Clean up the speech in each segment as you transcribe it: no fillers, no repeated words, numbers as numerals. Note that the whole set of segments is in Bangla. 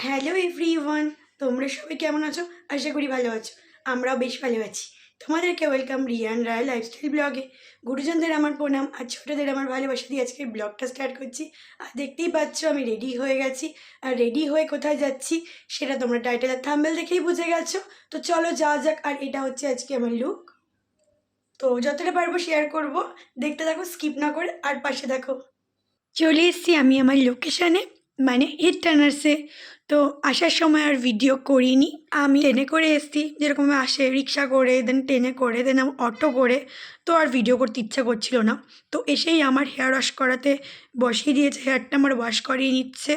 হ্যালো এভরিওয়ান, তোমরা সবাই কেমন আছো? আশা করি ভালো আছো। আমরাও বেশ ভালো আছি। তোমাদেরকে ওয়েলকাম রিয়ান রায় লাইফস্টাইল ব্লগে। গুরুজনদের আমার প্রণাম আর ছোটদের আমার ভালোবাসা দিয়ে আজকের ব্লগটা স্টার্ট করছি। আর দেখতেই পাচ্ছ আমি রেডি হয়ে গেছি। আর রেডি হয়ে কোথায় যাচ্ছি সেটা তোমরা টাইটেল আর থাম্বনেল দেখেই বুঝে গেছো। তো চলো যাওয়া যাক। আর এটা হচ্ছে আজকে আমার লুক। তো যতটা পারবো শেয়ার করব। দেখতে থাকো স্কিপ না করে, আর পাশে দেখো। চলে এসেছি আমি আমার লোকেশানে, মানে হিট টানার্সে। তো আসার সময় আর ভিডিও করিনি। আমি ট্রেনে করে এসেছি, যেরকম আসে রিক্সা করে, দেন ট্রেনে করে, দেন অটো করে। তো আর ভিডিও করতে ইচ্ছা করছিল না। তো এসেই আমার হেয়ার ওয়াশ করাতে বসিয়ে দিয়েছে, হেয়ারটা আমার ওয়াশ করিয়ে নিচ্ছে।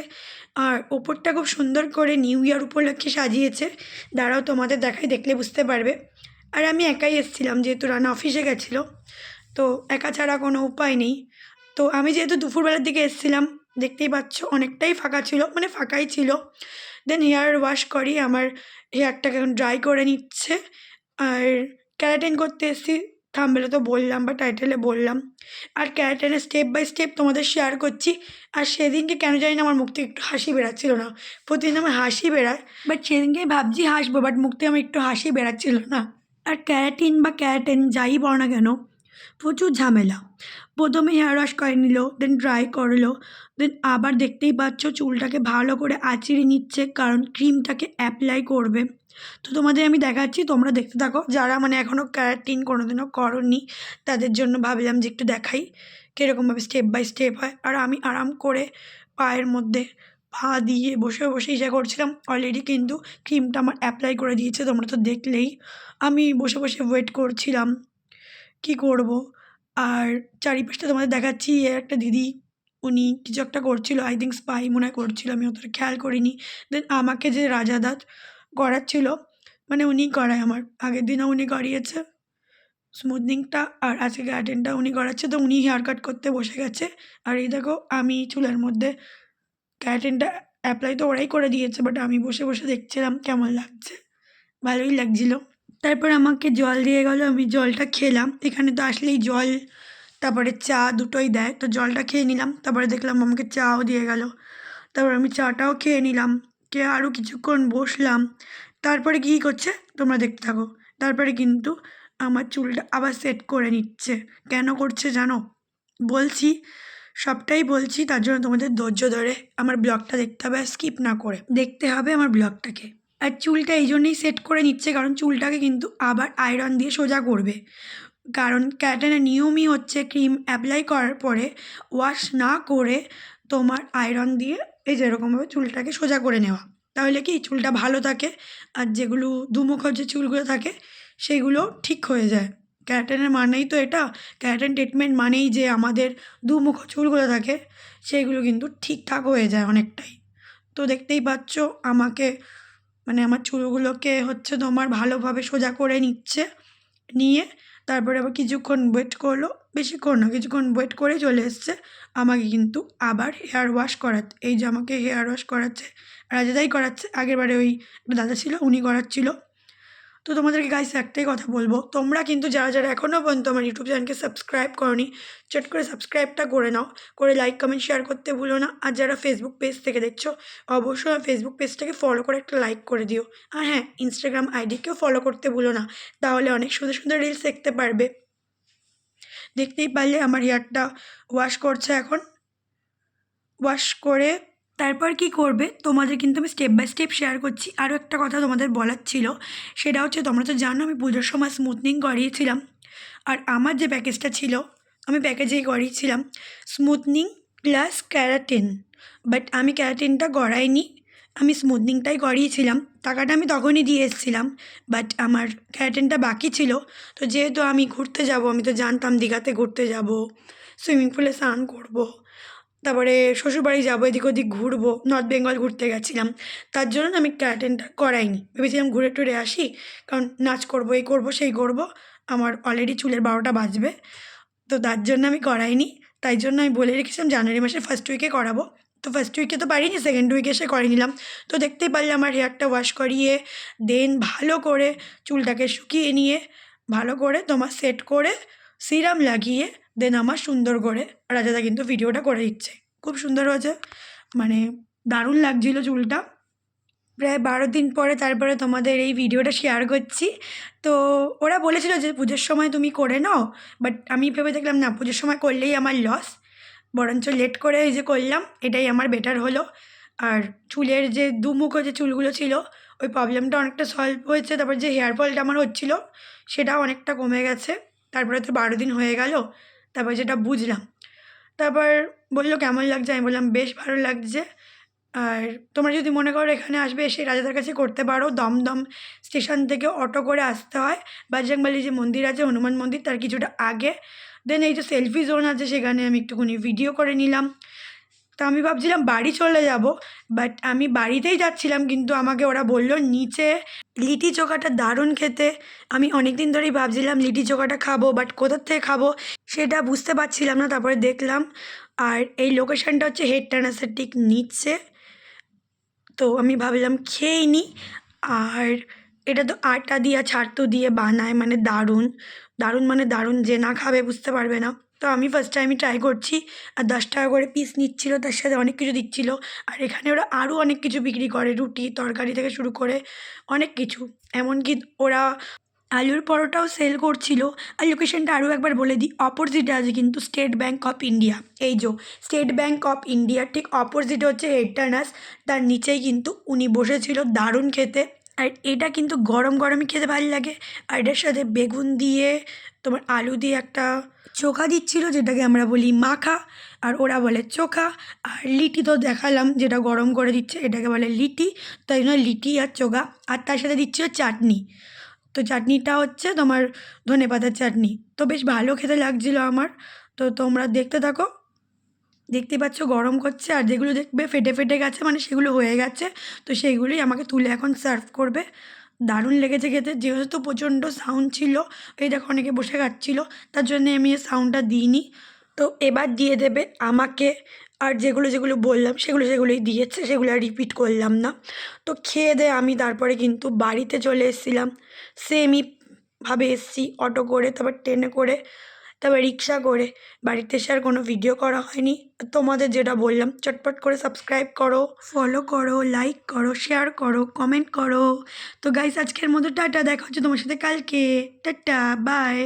আর ওপরটা খুব সুন্দর করে নিউ ইয়ার উপলক্ষে সাজিয়েছে। দাঁড়াও তোমাদের দেখাই, দেখলে বুঝতে পারবে। আর আমি একাই এসেছিলাম, যেহেতু রানা অফিসে গেছিলো। তো একা ছাড়া কোনো উপায় নেই। তো আমি যেহেতু দুপুরবেলার দিকে এসেছিলাম, দেখতেই পাচ্ছ অনেকটাই ফাঁকা ছিল, মানে ফাঁকাই ছিল। দেন হেয়ার ওয়াশ করি, আমার হেয়ারটাকে এখন ড্রাই করে নিচ্ছে। আর ক্যারাটিন করতে এসেছি, থাম্বনেলে তো বললাম বা টাইটেলে বললাম। আর ক্যারাটিনের স্টেপ বাই স্টেপ তোমাদের শেয়ার করছি। আর সেদিনকে কেন জানি না আমার মুখ থেকে একটু হাসি বেরাচ্ছিল না। প্রতিদিন আমার হাসি বেরায়, বাট সেদিনকে ভাবছি হাসবো, বাট মুখ থেকে আমার একটু হাসি বেরাচ্ছিল না। আর ক্যারাটিন বা ক্যারাটিন যাই বলো না কেন, প্রচুর ঝামেলা। প্রথমে হেয়ার ওয়াশ করে নিল, দেন ড্রাই করলো, দেন আবার দেখতেই পাচ্ছ চুলটাকে ভালো করে আঁচড়ে নিচ্ছে, কারণ ক্রিমটাকে অ্যাপ্লাই করবে। তো তোমাদের আমি দেখাচ্ছি, তোমরা দেখতে থাকো। যারা মানে এখনও ক্যারাটিন কোনোদিনও করনি, তাদের জন্য ভাবলাম যে একটু দেখাই কীরকমভাবে স্টেপ বাই স্টেপ হয়। আর আমি আরাম করে পায়ের মধ্যে পা দিয়ে বসে বসে ইচ্ছা করছিলাম। অলরেডি কিন্তু ক্রিমটা আমার অ্যাপ্লাই করে দিয়েছে, তোমরা তো দেখলেই। আমি বসে বসে ওয়েট করছিলাম কি করব। আর চারিপাশটা তোমাদের দেখাচ্ছি। একটা দিদি, উনি কিছু একটা করছিল, আই থিঙ্ক স্পাই মনে হয় করছিল, আমি অতটা খেয়াল করিনি। দেন আমাকে যে রাজাদাত করাচ্ছিল, মানে উনিই করায় আমার। আগের দিনও উনি করিয়েছে স্মুথনিংটা, আর আজকে ক্যারাটিনটা উনি করাচ্ছে। তো উনি হেয়ার কাট করতে বসে গেছে। আর এই দেখো আমি চুলের মধ্যে ক্যারাটিনটা অ্যাপ্লাই তো ওরাই করে দিয়েছে, বাট আমি বসে বসে দেখছিলাম কেমন লাগছে। ভালোই লাগছিল। তারপর আমাকে জল দিয়ে গেলো, আমি জলটা খেলাম। এখানে তো আসলেই জল, তারপরে চা দুটোই দেয়। তো জলটা খেয়ে নিলাম, তারপরে দেখলাম আমাকে চাও দিয়ে গেল। তারপর আমি চাটাও খেয়ে নিলাম, খেয়ে আরও কিছুক্ষণ বসলাম। তারপরে কী করছে তোমরা দেখতে থাকো। তারপরে কিন্তু আমার চুলটা আবার সেট করে নিচ্ছে। কেন করছে জানো? বলছি, সবটাই বলছি। তার জন্য তোমাদের ধৈর্য ধরে আমার ব্লগটা দেখতে হবে, আর স্কিপ না করে দেখতে হবে আমার ব্লগটাকে। আর চুলটা এই জন্যই সেট করে নিচ্ছে, কারণ চুলটাকে কিন্তু আবার আয়রন দিয়ে সোজা করবে। কারণ ক্যারাটিনের নিয়মই হচ্ছে ক্রিম অ্যাপ্লাই করার পরে ওয়াশ না করে তোমার আয়রন দিয়ে এই যেরকমভাবে চুলটাকে সোজা করে নেওয়া। তাহলে কি চুলটা ভালো থাকে, আর যেগুলো দুমুখো যে চুলগুলো থাকে সেগুলো ঠিক হয়ে যায়। ক্যারাটিনের মানেই তো এটা। ক্যারাটিন ট্রিটমেন্ট মানেই যে আমাদের দুমুখো চুলগুলো থাকে সেগুলো কিন্তু ঠিকঠাক হয়ে যায় অনেকটাই। তো দেখতেই পাচ্ছ আমাকে, মানে আমার চুলগুলোকে হচ্ছে তোমার ভালোভাবে সোজা করে নিচ্ছে। নিয়ে তারপরে আবার কিছুক্ষণ ওয়েট করলো, বেশিক্ষণ না, কিছুক্ষণ ওয়েট করে চলে এসছে আমাকে কিন্তু আবার হেয়ার ওয়াশ করাতে। এই যে আমাকে হেয়ার ওয়াশ করাচ্ছে, রাজাদাই করাচ্ছে। আগেরবারে ওই একটা দাদা ছিল, উনি করাচ্ছিল। তো তোমাদেরকে গাইস একটাই কথা বলবো, তোমরা কিন্তু যারা যারা এখনও পর্যন্ত আমার ইউটিউব চ্যানেলকে সাবস্ক্রাইব করনি, চট করে সাবস্ক্রাইবটা করে নাও, করে লাইক কমেন্ট শেয়ার করতে ভুলো না। আর যারা ফেসবুক পেজ থেকে দেখছো, অবশ্যই ফেসবুক পেজটাকে ফলো করে একটা লাইক করে দিও। আর হ্যাঁ, ইনস্টাগ্রাম আইডিকেও ফলো করতে ভুলো না, তাহলে অনেক সুন্দর সুন্দর রিলস দেখতে পারবে। দেখতেই পারলে আমার হেয়ারটা ওয়াশ করছে এখন। ওয়াশ করে তারপর কি করবে তোমাদের কিন্তু আমি স্টেপ বাই স্টেপ শেয়ার করছি। আরও একটা কথা তোমাদের বলার ছিল, সেটা হচ্ছে তোমরা তো জানো আমি পুজোর সময় স্মুথনিং করিয়েছিলাম। আর আমার যে প্যাকেজটা ছিল, আমি প্যাকেজেই করিয়েছিলাম স্মুথনিং প্লাস ক্যারাটিন। বাট আমি ক্যারাটিনটা গড়াইনি, আমি স্মুথনিংটাই করিয়েছিলাম। টাকাটা আমি তখনই দিয়ে এসেছিলাম, বাট আমার ক্যারাটিনটা বাকি ছিল। তো যেহেতু আমি ঘুরতে যাব, আমি তো জানতাম দীঘাতে ঘুরতে যাব, সুইমিং পুলে স্নান করব, তারপরে শ্বশুরবাড়ি যাবো, এদিক ওদিক ঘুরবো, নর্থ বেঙ্গল ঘুরতে গেছিলাম। তার জন্য আমি ক্যারাটিনটা করাইনি। ভেবেছিলাম ঘুরে টুরে আসি, কারণ নাচ করবো, এই করবো সেই করবো, আমার অলরেডি চুলের 12টা বাজবে। তো তার জন্য আমি করাইনি। তাই জন্য আমি বলে রেখেছিলাম জানুয়ারি মাসের ফার্স্ট উইকে করাবো। তো ফার্স্ট উইকে তো পারিনি, সেকেন্ড উইকে এসে করে নিলাম। তো দেখতেই পারলে আমার হেয়ারটা ওয়াশ করিয়ে দেন ভালো করে চুলটাকে শুকিয়ে নিয়ে ভালো করে তোমার সেট করে সিরাম লাগিয়ে দেন আমার সুন্দর করে রাজাদা কিন্তু ভিডিওটা করে দিচ্ছে। খুব সুন্দর হয়েছে, মানে দারুণ লাগছিল চুলটা। প্রায় 12 দিন পরে তারপরে তোমাদের এই ভিডিওটা শেয়ার করছি। তো ওরা বলেছিল যে পুজোর সময় তুমি করে নাও, বাট আমি ভেবে দেখলাম না, পুজোর সময় করলেই আমার লস, বরঞ্চ লেট করে এই যে করলাম এটাই আমার বেটার হলো। আর চুলের যে দুমুখো যে চুলগুলো ছিল ওই প্রবলেমটা অনেকটা সলভ হয়েছে, তারপর যে হেয়ার ফলটা আমার হচ্ছিল সেটাও অনেকটা কমে গেছে। তারপরে তো 12 দিন হয়ে গেল, তারপর যেটা বুঝলাম, তারপর বললো কেমন লাগছে, আমি বললাম বেশ ভালো লাগছে। আর তোমরা যদি মনে করো এখানে আসবে, এসে রাজাদার কাছে করতে পারো। দমদম স্টেশন থেকে অটো করে আসতে হয়, বজরংবলী যে মন্দির আছে হনুমান মন্দির তার কিছুটা আগে। দেন এই যে সেলফি জোন আছে সেখানে আমি একটুখানি ভিডিও করে নিলাম। তো আমি ভাবছিলাম বাড়ি চলে যাব, বাট আমি বাড়িতেই যাচ্ছিলাম কিন্তু আমাকে ওরা বলল নিচে লিটি চোখাটা দারুণ খেতে। আমি অনেক দিন ধরেই ভাবছিলাম লিটি চোখাটা খাবো, বাট কোথার থেকে খাবো সেটা বুঝতে পারছিলাম না। তারপরে দেখলাম, আর এই লোকেশানটা হচ্ছে হেড টানাসের ঠিক নিচে। তো আমি ভাবলাম খেয়েই নিই। আর এটা তো আটা দিয়ে ছাতু দিয়ে বানায়, মানে দারুণ দারুণ, মানে দারুণ, যে না খাবে বুঝতে পারবে না। তো আমি ফার্স্ট টাইমই ট্রাই করছি। আর 10 টাকা করে পিস নিচ্ছিল, তার সাথে অনেক কিছু দিচ্ছিল। আর এখানে ওরা আরও অনেক কিছু বিক্রি করে, রুটি তরকারি থেকে শুরু করে অনেক কিছু। এমনকি ওরা আলুর পরোটাও সেল করছিল। আর লোকেশনটা আরও একবার বলে দিই, অপোজিটে আছে কিন্তু স্টেট ব্যাঙ্ক অফ ইন্ডিয়া। এই যে স্টেট ব্যাঙ্ক অফ ইন্ডিয়ার ঠিক অপোজিটে হচ্ছে হেড টার্নার্স, তার নিচেই কিন্তু উনি বসেছিল। দারুণ খেতে। আর এটা কিন্তু গরম গরমই খেতে ভালো লাগে। আর এটার সাথে বেগুন দিয়ে, তোমার আলু দিয়ে একটা চোখা দিচ্ছিল, যেটাকে আমরা বলি মাখা আর ওরা বলে চোখা। আর লিটি তো দেখালাম, যেটা গরম করে দিচ্ছে এটাকে বলে লিটি, তাই জন্য লিটি আর চোখা। আর তার সাথে দিচ্ছিল চাটনি। তো চাটনিটা হচ্ছে তোমার ধনেপাতার চাটনি। তো বেশ ভালো খেতে লাগছিলো আমার। তো তোমরা দেখতে থাকো। দেখতে পাচ্ছ গরম করছে, আর যেগুলো দেখবে ফেটে ফেটে গেছে মানে সেগুলো হয়ে গেছে। তো সেইগুলোই আমাকে তুলে এখন সার্ভ করবে। দারুণ লেগেছে খেতে, যেহেতু প্রচণ্ড সাউন্ড ছিল, এই দেখো অনেকে বসে খাচ্ছিলো, তার জন্যে আমি এই সাউন্ডটা দিইনি। তো এবার দিয়ে দেবে আমাকে। আর যেগুলো যেগুলো বললাম সেগুলোই দিয়েছে, সেগুলো আর রিপিট করলাম না। তো খেয়ে দেয়ে আমি তারপরে কিন্তু বাড়িতে চলে এসেছিলাম। সেমই ভাবে এসেছি, অটো করে, তারপর ট্রেনে করে, তারপর রিক্সা করে। বাড়িতে এসে আর কোনো ভিডিও করা হয়নি। তোমাদের যেটা বললাম, চটপট করে সাবস্ক্রাইব করো, ফলো করো, লাইক করো, শেয়ার করো, কমেন্ট করো। তো গাইস আজকের মতো টাটা, দেখা হচ্ছে তোমার সাথে কালকে। Tata, by.